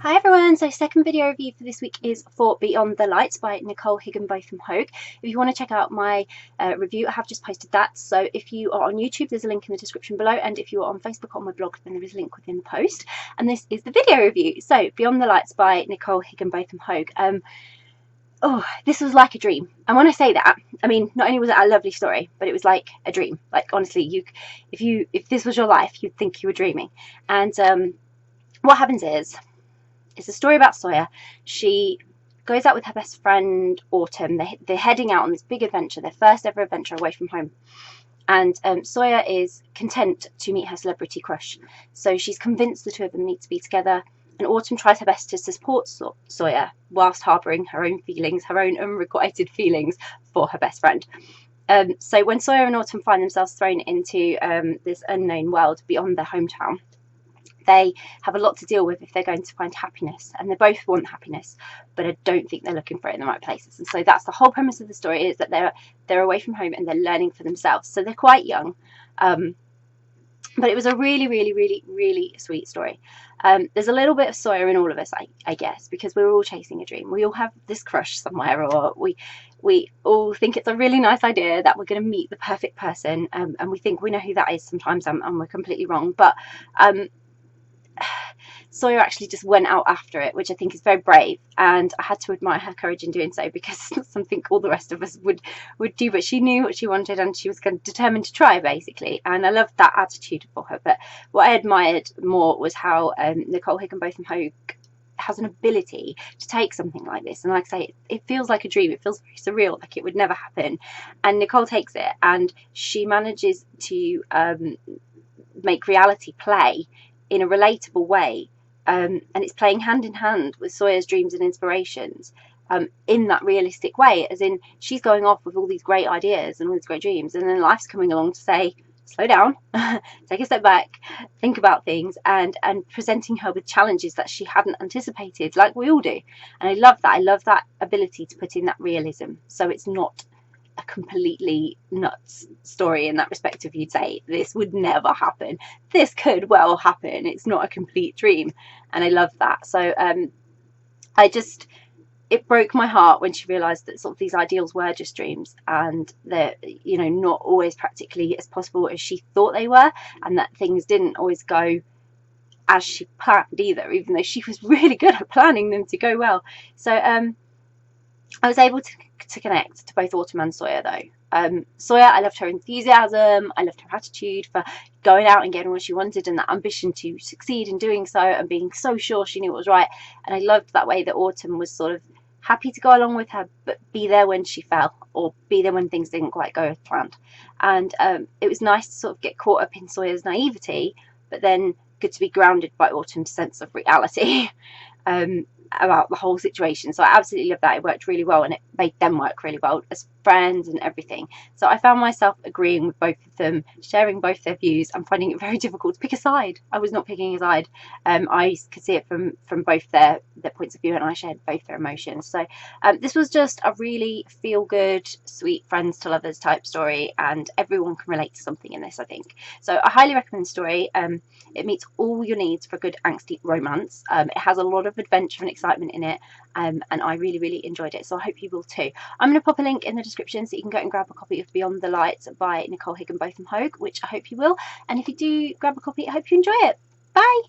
Hi everyone, so second video review for this week is for Beyond the Lights by Nicole Higginbotham-Hogue. If you want to check out my review, I have just posted that. So if you are on YouTube, there's a link in the description below, and if you are on Facebook or on my blog, then there is a link within the post. And this is the video review. So Beyond the Lights by Nicole Higginbotham-Hogue. Oh, this was like a dream. And when I say that, I mean, not only was it a lovely story, but it was like a dream. Like, honestly, if this was your life, you'd think you were dreaming. And what happens is, it's a story about Sawyer. She goes out with her best friend Autumn. They're heading out on this big adventure, their first ever adventure away from home. And Sawyer is content to meet her celebrity crush. So she's convinced the two of them need to be together. And Autumn tries her best to support Sawyer whilst harbouring her own feelings, her own unrequited feelings for her best friend. So when Sawyer and Autumn find themselves thrown into this unknown world beyond their hometown, they have a lot to deal with if they're going to find happiness, and they both want happiness, but I don't think they're looking for it in the right places. And so that's the whole premise of the story, is that they're away from home and they're learning for themselves. So they're quite young, but it was a really sweet story. There's a little bit of Sawyer in all of us, I guess, because we're all chasing a dream. We all have this crush somewhere, or we all think it's a really nice idea that we're going to meet the perfect person, and we think we know who that is sometimes, and we're completely wrong. But Sawyer actually just went out after it, which I think is very brave, and I had to admire her courage in doing so, because it's not something all the rest of us would do. But she knew what she wanted, and she was determined to try, basically, and I loved that attitude for her. But what I admired more was how Nicole Higginbotham-Hogue has an ability to take something like this, and like I say, it feels like a dream, it feels very surreal, like it would never happen, and Nicole takes it and she manages to make reality play in a relatable way, and it's playing hand in hand with Sawyer's dreams and inspirations, in that realistic way, as in she's going off with all these great ideas and all these great dreams, and then life's coming along to say, slow down, take a step back, think about things, and presenting her with challenges that she hadn't anticipated, like we all do. And I love that ability to put in that realism, so it's not a completely nuts story in that respect. If you'd say this would never happen, this could well happen, it's not a complete dream, and I love that. So it broke my heart when she realized that sort of these ideals were just dreams, and they're, you know, not always practically as possible as she thought they were, and that things didn't always go as she planned either, even though she was really good at planning them to go well. So I was able to connect to both Autumn and Sawyer, though. Sawyer, I loved her enthusiasm, I loved her attitude for going out and getting what she wanted, and that ambition to succeed in doing so, and being so sure she knew what was right. And I loved that way that Autumn was sort of happy to go along with her, but be there when she fell, or be there when things didn't quite go as planned. And it was nice to sort of get caught up in Sawyer's naivety, but then good to be grounded by Autumn's sense of reality. About the whole situation. So I absolutely love that. It worked really well, and it made them work really well as friends and everything. So I found myself agreeing with both of them, sharing both their views, and finding it very difficult to pick a side. I was not picking a side. I could see it from both their points of view, and I shared both their emotions. So this was just a really feel-good, sweet friends to lovers type story, and everyone can relate to something in this, I think. So I highly recommend the story. It meets all your needs for a good angsty romance. It has a lot of adventure and excitement in it, and I really enjoyed it, so I hope you will too. I'm going to pop a link in the description so you can go and grab a copy of Beyond the Lights by Nicole Higginbotham-Hogue, which I hope you will, and if you do grab a copy, I hope you enjoy it. Bye!